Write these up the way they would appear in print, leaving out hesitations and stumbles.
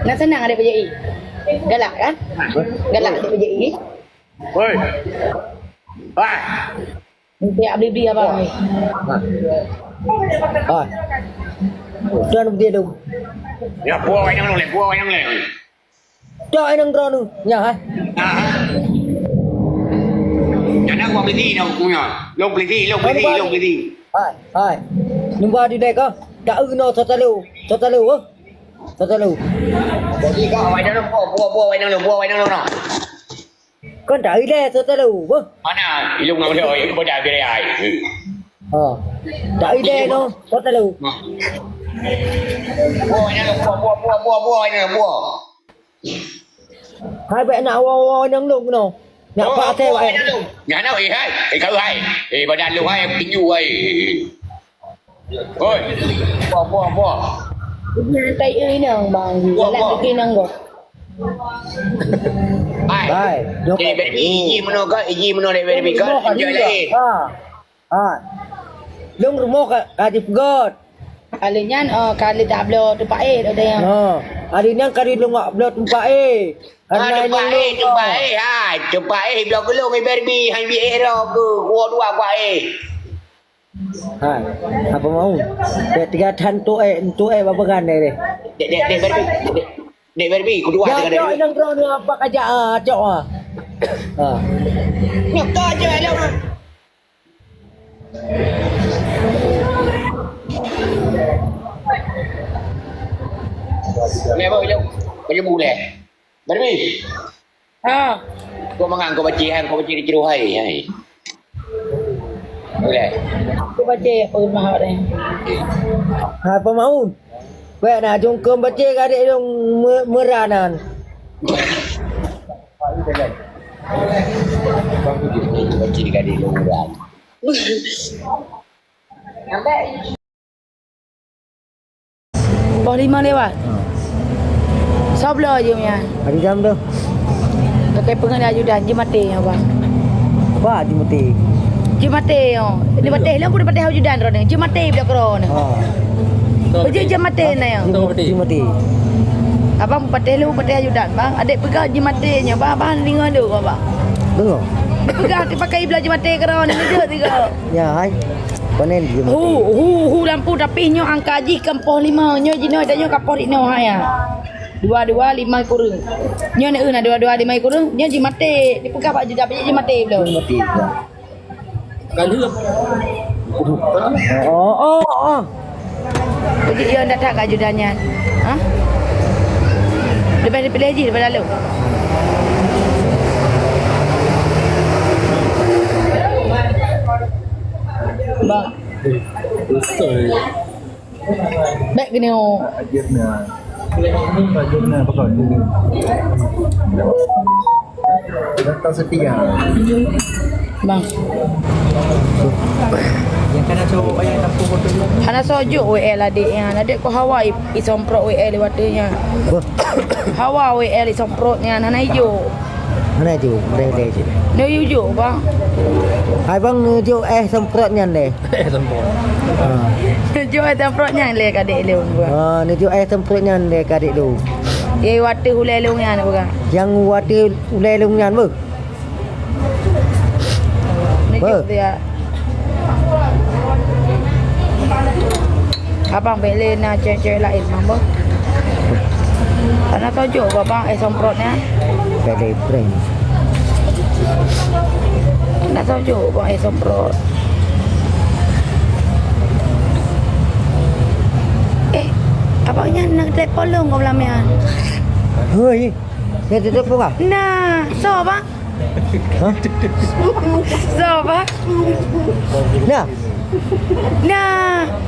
Nak senang ada PJI. Galak kan? Galak ada PJI. Woi. Wah. Nanti beli abang ni. Rồi. Cho nó tiền đâu. Ya buah wayang le. Cho anh đang ron đâu. Nhà hai. Jangan aku beli di đâu punya. Long beli di. Hai. Nhưng qua đi đây có. Đã nó cho ta lưu á. Cho ta lưu. Jadi kau wayang lo buah wayang lo no. Con đẩy ra cho ta lưu á. Mana? Ilung ngau dia, ilung pada biar ai. Đẩy ra nó cho ta lưu. Buah wayang lo buah. Hai bạn nào oi nắng luôn nào. Nhà pha theo vậy. Nhà nào vậy hai? Kau hai. Badan lu hai tinju hai. Oi. Buah. Nhà tay ơi nè bằng làm cái kia năng rồi. Hai. Jadi iji mana dari baby kan? Enjoy lagi. Lung rumah kadi pegot. Kali nyan kali tak upload tempat ada yang. Hari ni kadi lung upload tempat Tempat blog lu mai baby hai bi ero ke gua dua gua Hai. Apa mau? Tiga tan tu berapa kan deh. Dek baby kedua dengan dia. Ya, yang kau ni apa aja cok Nyok aja lah. Mẹ ơi đâu? Bao nhiêu bù nè? Baby. Kau mangang kau baca di ceru hai. Boleh. Aku baca pun mahal ni. Apa mau? Vậy là chung cơm bắt chê cái đấy trong mưa ra nè. Baca cái đi luôn rồi. Bawah 5 lewat. Sabla je punya. Hari jam tu. Pakai pengen ajudan jemati abang. Apa jemati? Jemati oh. Ini batih lah aku dapat ajudan ron. Jemati bila kron. Kerja jemati na yang. Jemati. Abang patih lu patih ajudan bang. Adik pegang jematinya bang. Abang dengar dulu abang. Dengar. Pegang pakai bila jemati kron ni dia tiga. Ya hai. Panen jemati. Hu lampu tapi nyo angka ji kampoh 5 nyo jino dan nyo kapor ino haya. 22 5 kurang. Nyo nak na 22 5 kurang. Nyo jemati. Dipegang pak juda jemati belum. Jemati. Kali Pergi dia nak tak ajudannya. Ha? Lepas pilih haji daripada lalu. Bang. Baik gini oh. Ajirnya apa ini? Data setia. Bang. Yang kena cowok bayar 60 botol dulu. Hana sojuk WL adiknya. Adik ko Hawa isomprot WL lewatnya. Hawa WL isomprotnya hana hijau. Mana tu? Boleh je. Dia hijau bang. Hai bang jo semprotnya deh. Semprot. Hijau semprotnya le kadik lu. Ni jo semprotnya deh kadik tu. Ye wate hulai lungnya ni bukan. Yang wati ulai lungnya bu. Ni dia. Abang beli nak cewek lain mama. Karena tojuk bang semprotnya. Beli brand. Nak tojuk bang semprot. Abangnya nak telefon lu kau belamian. Hei. Dia telefon ah? Nah, so bang. Hah? So bang. Nah.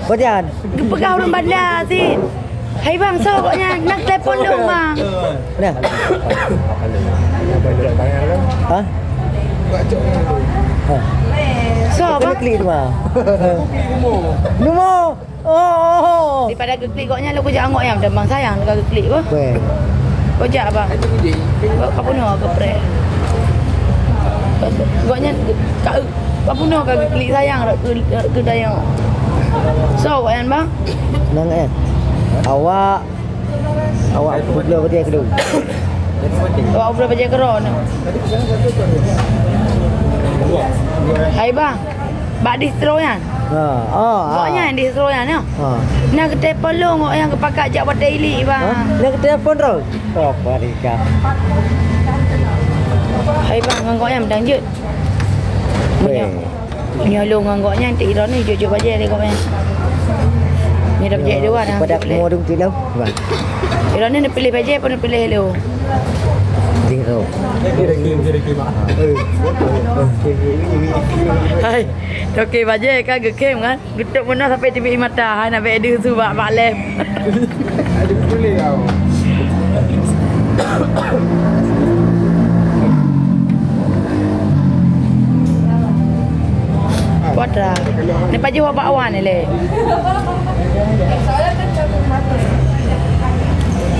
Badan. Pegawai orang bandar si. Hai bang, so pokoknya nak telefon lu bang. Nah. Hah? So bang. Klik tu ah. Nombor. Oh. Daripada klik koknya lu kejak angok yang bang sayang dekat klik ko. Weh. Kejak bang. Kau punya ke pre. Koknya kau punya ke klik sayang ke dayang. So kan bang? Nang awak belum dia kedua. Awak boleh baca keron. Hai bang. Bak distro kan? Pokoknya yang distro kan ya? Nak ke telefon ngok yang kepakat jak buat daily bang. Nak ke telefon tu. Apa Rika? Hai bang, ngok yang bedang je. Nyolong ngoknya nanti Iran ni jujur baca dia kau punya. Ni dah baca dua dah. Pada mau dong tu dah. Bang. Iran ni nak pilih baca pun nak pilih hello. Zero. Hai. Okey baca kan gekem kan. Getuk mana sampai TV mata. Hai nak beda su bak lem. Ada boleh tau. Kuadra. Ni pagi awak awan ni le.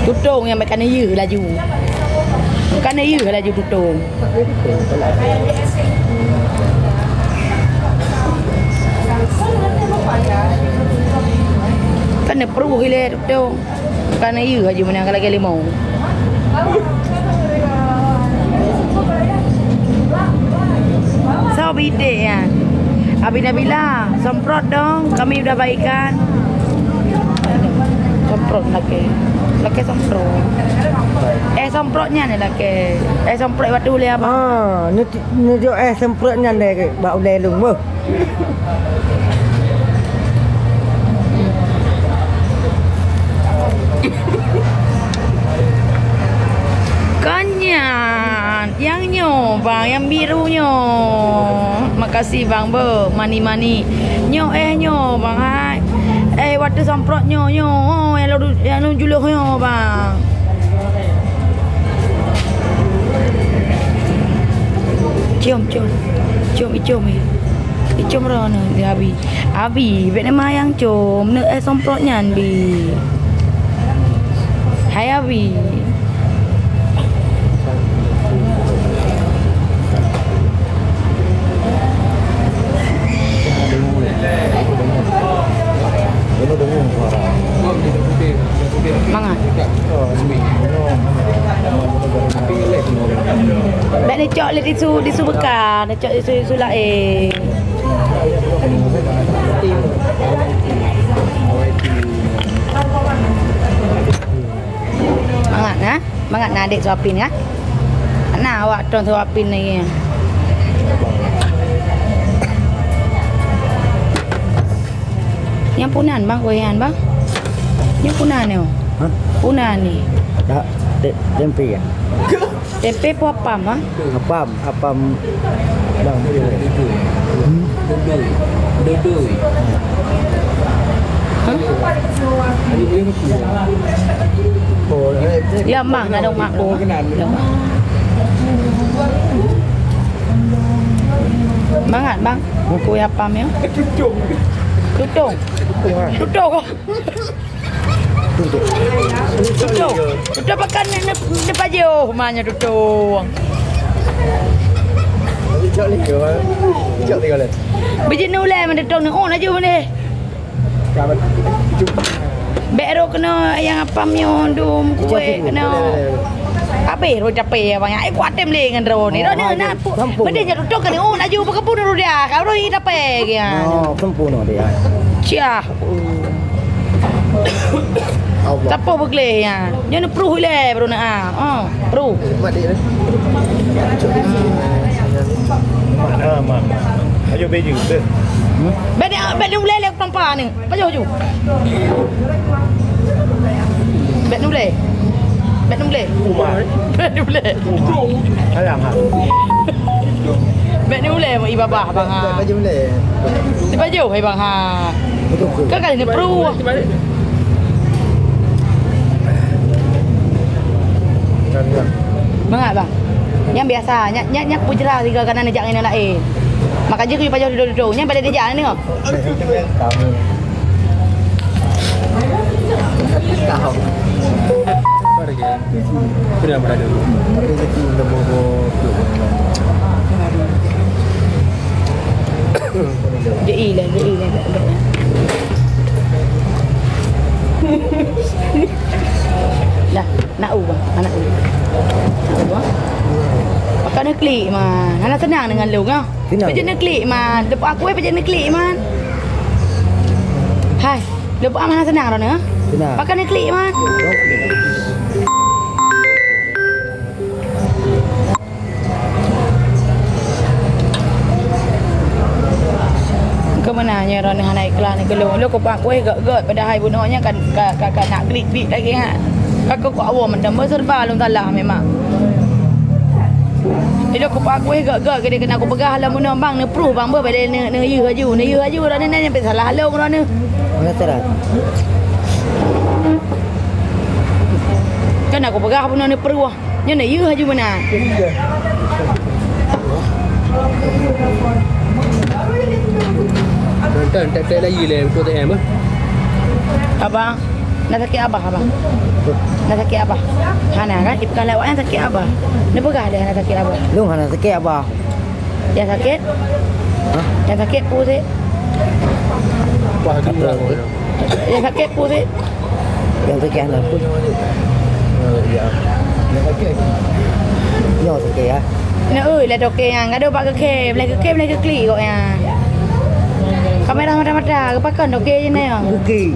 Tutung yang makan ya laju. Makan ya laju tutung. Kan perlu gile tutung. Makan ya aja mana lagi limau. So bide ya. Abi Nabila, semprot dong. Kami udah baikan. Semprot lagi. Lagi semprot. Semprotnya ni lagi. Semprot waktu boleh apa? Ni jo semprotnya dek bau lelung mo. Kanyan, yang nyo bang, yang birunya. Makasih bang ber, mani. Nyo nyo bang hai. Waktu semprot nyo yang lu juluh nyo bang. Cium Icom rono dia Abi, bet nama yang cium, ne semprotnya bi. Hai Abi. Mangat. Bek ni cok le disu bekar, cok disu lain. Mangat nak adik suapin ya. Nak awak tuan suapin lagi. Yang punan bang, goyan bang. Yang punan ni. Punan ni. Dah tempe ya. Tempe po apam ah? Apam. Bang. Dudui. Lemang ada mak ko. Lemang. Mangat bang. Kuih apam ya. Tutung. Tutung pakan ni pajo mana tutung. Cok ni ke? Cok ni kali. Biji nulai mana tutung ni. Oh naju ni. Kabat. Bero kena yang apam yo dum kuih kena. Apa ro capek bang. Ai kuat tem le ngan ro ni. Ro ni na. Benda nya tutung kan. Oh naju pakapun ro dia. Kau ro i capek ya. Sempurna dia. Cia. Siapa begle ya? Jangan peruh le baru nak peruh. Mak dia ni. Mak. Ayo baju tu. Bet ni boleh le tampak ni. Baju. Bet ni boleh. Alang ha. Bet ni boleh mak ibabah bang ha. Baju boleh. Di baju hai bang ha. Kan kali ni peruh. Mangat bang. Yang biasa, nyak pujra tiga kanan ajak ini lain. Maka je ku pajau duduk-duduk. Nya pada dia ni kau. Tahu. Pergi. Sudah berada. Rezeki nombor 2. Dia ilan. senang dengan lu kan? Senang. Macam klik man. Lepas aku macam klik man. Hai, lepas mana senang dah ni? Senang. Pakai klik man. Ke mana nya ron hanai kelas ni kalau lu ko pak kuih gak pada hai bunuhnya kan nak klik lagi ha. Kakak ko awak macam serba lu salah memang. Dia ko pak kuih gak dia kena aku pegah lah bunuh bang ne proof bang ber pada ne yu haju dah ni sampai salah lu ron ni. Mana salah? Kan aku pegah bunuh ne proof. Nya ne yu haju mana? Tak lagi le untuk TM ah. Abang, nak sakit abah abang. Nak sakit abah. Hana kan ipkan lewat yang sakit abah. Ni pegah dia nak sakit abah. Lu hana sakit apa? Yang sakit? Ha? Yang sakit pusing. Wah, kurang. Yang sakit pusing. Yang sakit hana pun. Ya. Nyo sakit ya. Nak lah toke yang ada pak ke klik kok yang. Kamera mata-mata, kepakan toke je ni yang. Kuki.